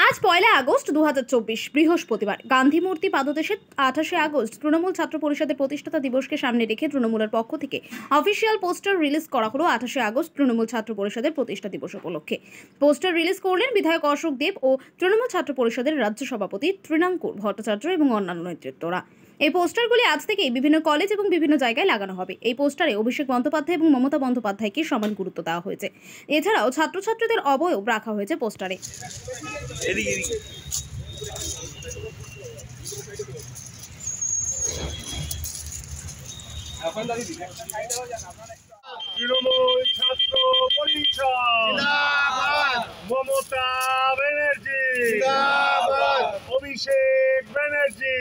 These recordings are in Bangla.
আজ ১লা আগস্ট ২০২৪ বৃহস্পতিবার গান্ধী মূর্তি পাদদেশে ২৮শে আগস্ট তৃণমূল ছাত্র পরিষদের প্রতিষ্ঠাতা দিবসকে সামনে রেখে তৃণমূলের পক্ষ থেকে অফিসিয়াল পোস্টার রিলিজ করা হলো ২৮শে আগস্ট তৃণমূল ছাত্র পরিষদের প্রতিষ্ঠা দিবস উপলক্ষে। পোস্টার রিলিজ করলেন বিধায়ক অশোক দেব ও তৃণমূল ছাত্র পরিষদের রাজ্য সভাপতি তৃণাঙ্কুর ভট্টাচার্য এবং অন্যান্য নেতৃত্বরা। এই পোস্টারগুলি আজ থেকেই বিভিন্ন কলেজ এবং বিভিন্ন জায়গায় লাগানো হবে। এই পোস্টারে অভিষেক বন্দ্যোপাধ্যায় এবং মমতা বন্দ্যোপাধ্যায়কে সমান গুরুত্ব দেওয়া হয়েছে। এছাড়াও ছাত্রছাত্রীদের অবয়ব রাখা হয়েছে পোস্টারে। তৃণমূল ছাত্র পরিষদ মমতা ব্যানার্জি অভিষেক ব্যানার্জি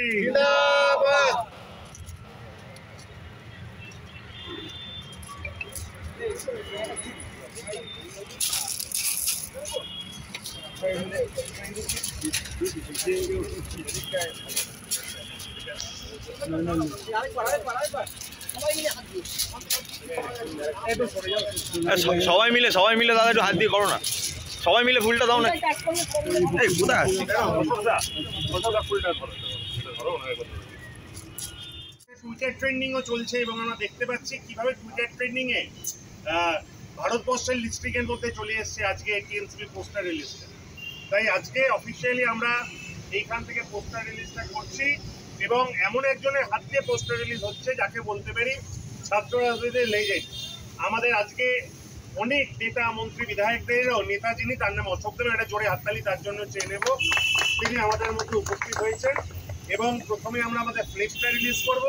সবাই মিলে দাদা একটু হাত দিয়ে করো না, সবাই মিলে ফুলটা দাও না। টুইটার ট্রেন্ডিংও চলছে এবং আমরা দেখতে পাচ্ছি কিভাবে টুইটার ট্রেন্ডিং এ ভারতবর্ষের লিস্টিংয়ের মধ্যে চলে এসছে আজকে টিএমসিপি পোস্টার রিলিজটা। তাই আজকে অফিসিয়ালি আমরা এইখান থেকে পোস্টার রিলিজটা করছি এবং এমন একজনের হাত দিয়ে পোস্টার রিলিজ হচ্ছে যাকে বলতে পারি ছাত্র রাজনীতির লেজেন্ড। আমাদের আজকে অনেক নেতা মন্ত্রী বিধায়কদেরও নেতা যিনি, তার নাম অশোক দেব, একটা জোরে হাততালি তার জন্য চেয়ে নেব। তিনি আমাদের মধ্যে উপস্থিত হয়েছেন এবং প্রথমে আমরা আমাদের ফ্লেক্সটা রিলিজ করব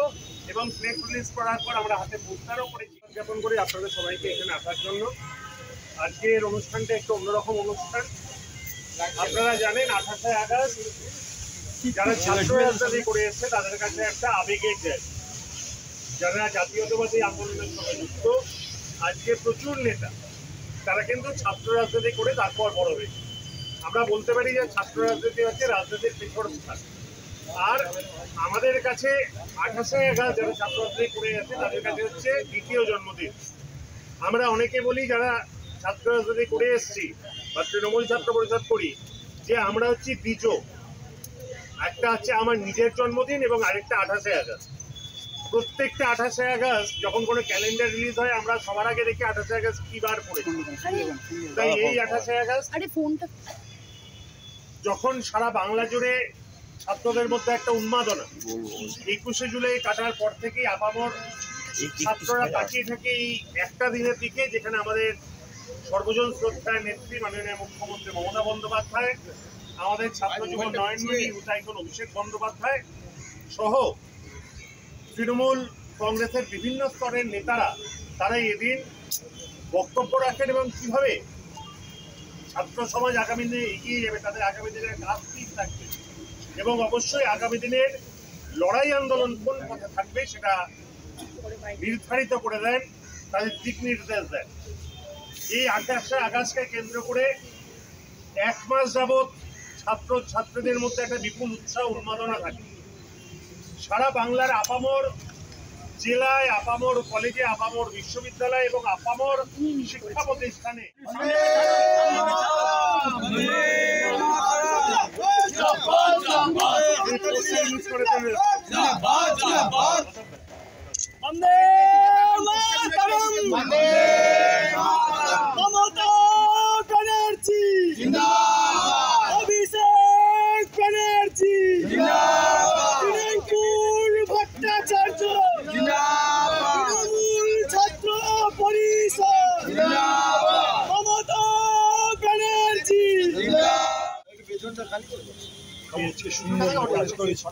এবং ফ্লেক্স রিলিজ করার পর আমরা হাতে পোস্টারও করেছি। উদযাপন করি আপনাদের সবাইকে এখানে আসার জন্য। আজকের অনুষ্ঠানটা একটু অন্যরকম অনুষ্ঠান। আপনারা জানেন ২৮শে আগস্ট যারা ছাত্র রাজনীতি করে এসছে তাদের কাছে একটা আবেগের জায়গা। যারা জাতীয়তাবাদী আন্দোলনের সঙ্গে যুক্ত আজকে প্রচুর নেতা তারা কিন্তু ছাত্র রাজনীতি করে তারপর বড় হয়েছে। আমরা বলতে পারি যে ছাত্র রাজনীতি হচ্ছে রাজনীতির পেছন স্থান। আর আমাদের কাছে ২৮শে আগস্ট যারা ছাত্র রাজনীতি করে আছে তাদের কাছে হচ্ছে দ্বিতীয় জন্মদিন। আমরা অনেকে বলি যারা ছাত্র রাজনীতি করে এসছি বা তৃণমূল ছাত্র পরিষদ করি যে আমরা হচ্ছি দ্বিজ। একটা হচ্ছে আমার নিজের জন্মদিন এবং আরেকটা ২৮শে আগস্ট। প্রত্যেকটা ২৮শে আগস্ট যখন কোনো ক্যালেন্ডার রিলিজ হয় আমরা সবার আগে দেখি ২৮শে আগস্ট কি বার পড়েছে। তাই এই ২৮শে আগস্ট যখন সারা বাংলা জুড়ে ছাত্রদের মধ্যে একটা উন্মাদনা, ২১শে জুলাই কাটার পর থেকেই আপামর ছাত্ররা তাকিয়ে থাকে এই একটা দিনের দিকে যেখানে আমাদের সর্বজন শ্রদ্ধার নেত্রী মাননীয় মুখ্যমন্ত্রী মমতা বন্দ্যোপাধ্যায়, আমাদের ছাত্র যুব নয়নমণি উদয়কন অভিষেক বন্দ্যোপাধ্যায় সহ তৃণমূল কংগ্রেসের বিভিন্ন স্তরের নেতারা তারা এদিন বক্তব্য রাখেন এবং কিভাবে ছাত্র সমাজ আগামী দিনে এগিয়ে যাবে, তাদের আগামী দিনের কাজ কি থাকবে এবং অবশ্যই আগামী দিনের লড়াই আন্দোলন কোন পথে থাকবে সেটা নির্ধারিত করে দেন, তাদের দিক নির্দেশ দেন। এই ২৮শে আগস্টকে কেন্দ্র করে ১ মাস যাবৎ ছাত্রছাত্রীদের মধ্যে একটা বিপুল উৎসাহ উন্মাদনা থাকে। সারা বাংলার আপামর জেলায়, আপামর কলেজে, আপামর বিশ্ববিদ্যালয় এবং আপামর শিক্ষা প্রতিষ্ঠানে মমতা ব্যানার্জি অভিষেক ব্যানার্জি তৃণাঙ্কুর ভট্টাচার্য তৃণমূল ছাত্র পরিষদ মমতা ব্যানার্জি। সুন্দর কাজ করেছে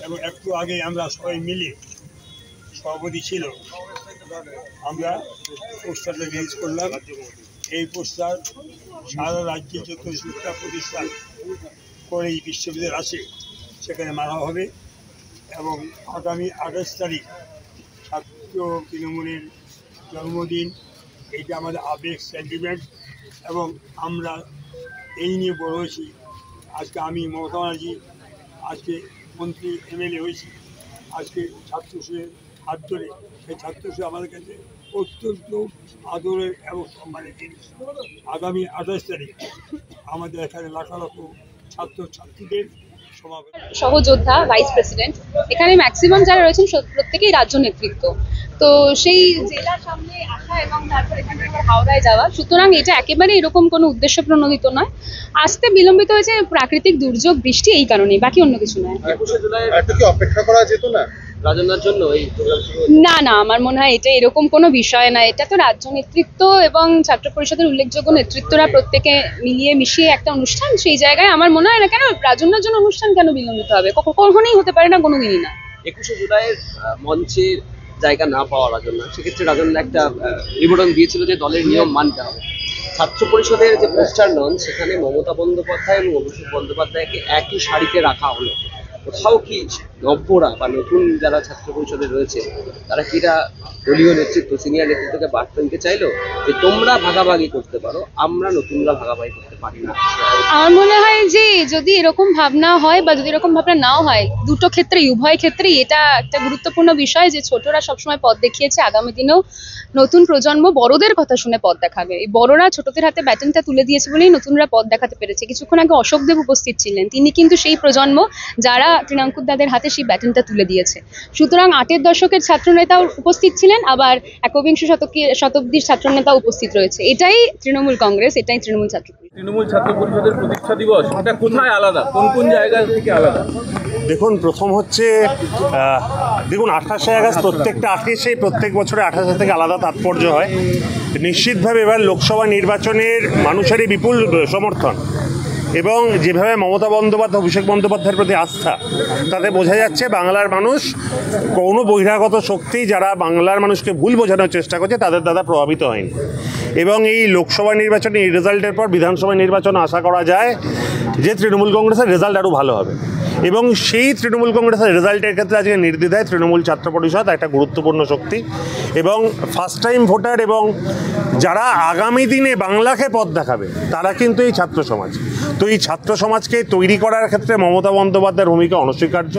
এবং একটু আগে আমরা সবাই মিলে সভাপতি ছিল আমরা পোস্টারটা রিলিজ করলাম। এই পোস্টার সারা রাজ্যে যত শিক্ষা প্রতিষ্ঠান করে এই বিশ্ববিদ্যালয় আছে সেখানে মারা হবে এবং আগামী ২৮ তারিখ ছাত্র তৃণমূলের জন্মদিন। এইটা আমাদের আবেগ সেন্টিমেন্ট এবং আমরা এই নিয়ে বড় হয়েছি। আজকে আমি মমতা ব্যানার্জি আজকে মন্ত্রী এমএলএ হয়েছি, আজকে ছাত্রসংঘের হাত ধরে সেই ছাত্রসংঘ আমাদের কাছে অত্যন্ত আদরের এবং সম্মানের জিনিস। আগামী 28 তারিখ আমাদের এখানে লাখ লাখ ছাত্রছাত্রীদের সমাবেশ। সহযোদ্ধা ভাইস প্রেসিডেন্ট, এখানে ম্যাক্সিমাম যারা রয়েছেন প্রত্যেকেই রাজ্য নেতৃত্ব। তো সেই জেলার সামনে আসা এবং তারপর এখান থেকে হাওড়ায় যাওয়া, সুতরাং এটা একেবারে এরকম কোনো উদ্দেশ্য প্রণোদিত নয়। আসতে বিলম্বিত হয়েছে প্রাকৃতিক দুর্যোগ, বৃষ্টি, এই কারণেই, বাকি অন্য কিছু নয়। 21শে জুলাই একটু কি অপেক্ষা করা যেত না রাজনার জন্য? এই না না, আমার মনে হয় এটা এরকম কোনো বিষয় না। এটা তো রাজ্য নেতৃত্ব এবং ছাত্র পরিষদের উল্লেখযোগ্য নেতৃত্বরা প্রত্যেকে মিলিয়ে মিশিয়ে একটা অনুষ্ঠান, সেই জায়গায় আমার মনে হয় না কেন রাজনার জন্য অনুষ্ঠান কেন বিলম্বিত হবে, কখনোই হতে পারে না, কোনোদিনই না। 21শে জুলাইয়ের মঞ্চের জায়গা না পাওয়া রাজন্যা, সেক্ষেত্রে রাজন্যা একটা নিবেদন দিয়েছিল যে দলের নিয়ম মানতে হবে। ছাত্র পরিষদের যে পোস্টার লঞ্চ, সেখানে মমতা বন্দ্যোপাধ্যায় এবং অভিষেক বন্দ্যোপাধ্যায়কে একই সারিতে রাখা হলো। কোথাও কি নব্যরা বা নতুন যারা ছাত্র পরিষদে রয়েছে তারা কি এটা দলীয় নেতৃত্ব, সিনিয়র নেতৃত্বকে বার্তা দিতে চাইলো যে তোমরা ভাগাভাগি করতে পারো, আমরা নতুনরা ভাগাভাগি করতে পারি না? আমার মনে হয় যে যদি এরকম ভাবনা হয় বা যদি এরকম ভাবনা নাও হয়, দুটো ক্ষেত্রেই, উভয় ক্ষেত্রেই এটা একটা গুরুত্বপূর্ণ বিষয় যে ছোটরা সবসময় পথ দেখিয়েছে, আগামী দিনেও নতুন প্রজন্ম বড়দের কথা শুনে পথ দেখাবে। এই বড়রা ছোটদের হাতে ব্যাটনটা তুলে দিয়েছে বলেই নতুনরা পথ দেখাতে পেরেছে। কিছুক্ষণ আগে অশোকদেব উপস্থিত ছিলেন, তিনি কিন্তু সেই প্রজন্ম যারা তৃণাঙ্কুর দাদের হাতে সেই ব্যাটনটা তুলে দিয়েছে। সুতরাং 8-এর দশকের ছাত্রনেতাও উপস্থিত ছিলেন, আবার 21বিংশ শতাব্দীর ছাত্রনেতাও উপস্থিত রয়েছে। এটাই তৃণমূল কংগ্রেস, এটাই তৃণমূল ছাত্র পরিষদের প্রতিষ্ঠা দিবস, এটা কোথায় আলাদা, কোন কোন জায়গা থেকে আলাদা? দেখুন, প্রথম হচ্ছে দেখুন 28শে আগস্ট প্রত্যেকটা 28 প্রত্যেক বছরে 28 থেকে আলাদা তাৎপর্য হয়। নিশ্চিতভাবে এবার লোকসভা নির্বাচনের মানুষেরই বিপুল সমর্থন এবং যেভাবে মমতা বন্দ্যোপাধ্যায়, অভিষেক বন্দ্যোপাধ্যায়ের প্রতি আস্থা, তাতে বোঝা যাচ্ছে বাংলার মানুষ কোনো বহিরাগত শক্তি যারা বাংলার মানুষকে ভুল বোঝানোর চেষ্টা করছে তাদের দ্বারা প্রভাবিত হয়নি। এবং এই লোকসভা নির্বাচনের রেজাল্টের পর বিধানসভা নির্বাচন আশা করা যায় যে তৃণমূল কংগ্রেসের রেজাল্ট আরও ভালো হবে। এবং সেই তৃণমূল কংগ্রেসের রেজাল্টের ক্ষেত্রে আজকে নির্দ্বিধায় তৃণমূল ছাত্র পরিষদ একটা গুরুত্বপূর্ণ শক্তি এবং ফার্স্ট টাইম ভোটার এবং যারা আগামী দিনে বাংলাকে পথ দেখাবে তারা কিন্তু এই ছাত্র সমাজ। তো এই ছাত্র সমাজকে তৈরি করার ক্ষেত্রে মমতা বন্দ্যোপাধ্যায়ের ভূমিকা অনস্বীকার্য।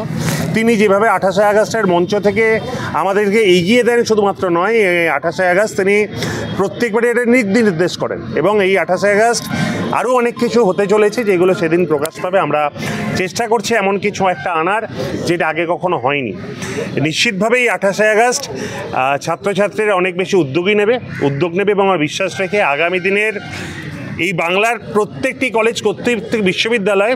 তিনি যেভাবে 28শে আগস্টের মঞ্চ থেকে আমাদেরকে এগিয়ে দেন, শুধুমাত্র নয়, এই 28শে আগস্ট তিনি প্রত্যেকবারই এটা নির্দেশ করেন এবং এই 28শে আগস্ট আরও অনেক কিছু হতে চলেছে যেগুলো সেদিন প্রকাশ পাবে। আমরা চেষ্টা করছি এমন কিছু একটা আনার যেটা আগে কখনো হয়নি। নিশ্চিতভাবেই 28শে আগস্ট ছাত্রছাত্রীরা অনেক বেশি উদ্যোগ নেবে এবং আমার বিশ্বাস রেখে আগামী দিনের এই বাংলার প্রত্যেকটি কলেজ, প্রত্যেকটি বিশ্ববিদ্যালয়ে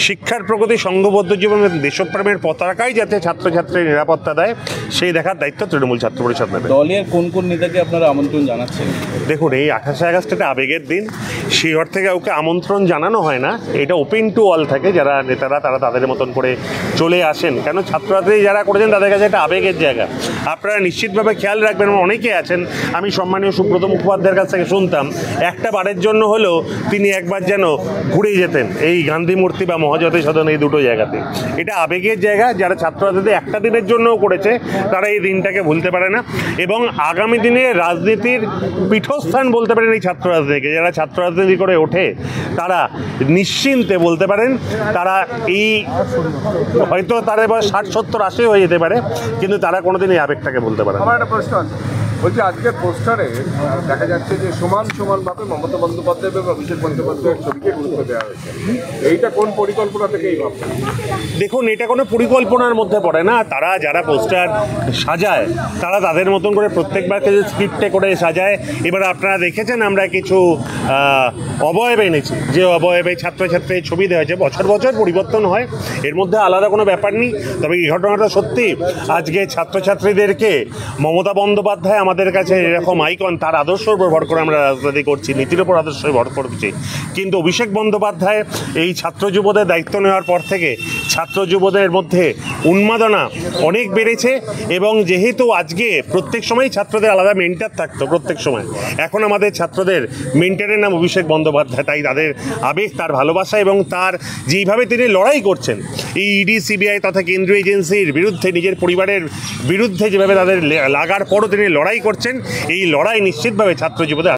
শিক্ষার প্রগতি, সংঘবদ্ধ জীবন, দেশপ্রেমের পতাকাই যাতে ছাত্রছাত্রীর নিরাপত্তা দেয় সেই দেখার দায়িত্ব তৃণমূল ছাত্র পরিষদ নেবে। দলের কোন কোন নেতাকে আপনারা আমন্ত্রণ জানাচ্ছেন? দেখুন, এই 28শে আগস্ট একটা আবেগের দিন, সেই অর্থ থেকে ওকে আমন্ত্রণ জানানো হয় না, এটা ওপেন টু অল থাকে। যারা নেতারা তারা তাদের মতন করে চলে আসেন, কেন ছাত্রছাত্রী যারা করেছেন তাদের কাছে একটা আবেগের জায়গা। আপনারা নিশ্চিতভাবে খেয়াল রাখবেন, অনেকে আছেন, আমি সম্মানীয় সুব্রত মুখোপাধ্যায়ের কাছ থেকে শুনতাম একটা বারের জন্য হলেও তিনি একবার যেন ঘুরে যেতেন এই গান্ধী মূর্তি বা মহাজ্যোতি সদন, এই দুটো জায়গাতে। এটা আবেগের জায়গা। যারা ছাত্রছাত্রীদের একটা দিনের জন্যও করেছে তারা এই দিনটাকে ভুলতে পারে না এবং আগামী দিনে রাজনীতির পীঠস্থান বলতে পারেন এই ছাত্র রাজনীতিকে। যারা ছাত্র রাজনীতি করে ওঠে তারা নিশ্চিন্তে বলতে পারেন তারা এই হয়তো তারা এবার 60-70-80 হয়ে যেতে পারে, কিন্তু তারা কোনোদিন এই আবেগটাকে বলতে পারে না। আমার একটা প্রশ্ন আছে, বলছি আজকের পোস্টারে দেখা যাচ্ছে যে সমানভাবে মমতা বন্দ্যোপাধ্যায় এবং অভিষেক বন্দ্যোপাধ্যায়ের ছবিকে গুরুত্ব দেওয়া হয়েছে। এইটা কোন পরিকল্পনা থেকে এই ভাবনা? দেখুন, এটা কোনো পরিকল্পনার মধ্যে পড়ে না। তারা যারা পোস্টার সাজায় তারা তাদের মতন করে প্রত্যেকবার কিছু স্ক্রিপ্টে করে সাজায়। এবার আপনারা দেখেছেন আমরা কিছু অবয়ব এনেছি, যে অবয়বে ছাত্রছাত্রীর ছবি দেওয়া হয়েছে। বছর বছর পরিবর্তন হয়, এর মধ্যে আলাদা কোনো ব্যাপার নেই। তবে এই ঘটনাটা সত্যি, আজকে ছাত্রছাত্রীদেরকে মমতা বন্দ্যোপাধ্যায় আমাদের কাছে এরকম আইকন, তার আদর্শের উপর ভর করে আমরা রাজনীতি করছি, নীতির উপর আদর্শে ভর করছি। কিন্তু অভিষেক বন্দ্যোপাধ্যায় এই ছাত্র যুবদের দায়িত্ব নেওয়ার পর থেকে ছাত্র যুবদের মধ্যে উন্মাদনা অনেক বেড়েছে এবং যেহেতু আজকে প্রত্যেক সময় ছাত্রদের আলাদা মেন্টার থাকতো প্রত্যেক সময়, এখন আমাদের ছাত্রদের মেন্টারের নাম অভিষেক বন্দ্যোপাধ্যায়। তাই তাদের আবেগ, তার ভালোবাসা এবং তার যেইভাবে তিনি লড়াই করছেন এই ইডি, সিবিআই তথা কেন্দ্রীয় এজেন্সির বিরুদ্ধে, নিজের পরিবারের বিরুদ্ধে যেভাবে তাদের লাগার পরও তিনি লড়াই করছেন, এই লড়াই নিশ্চিতভাবে ছাত্র যুবদের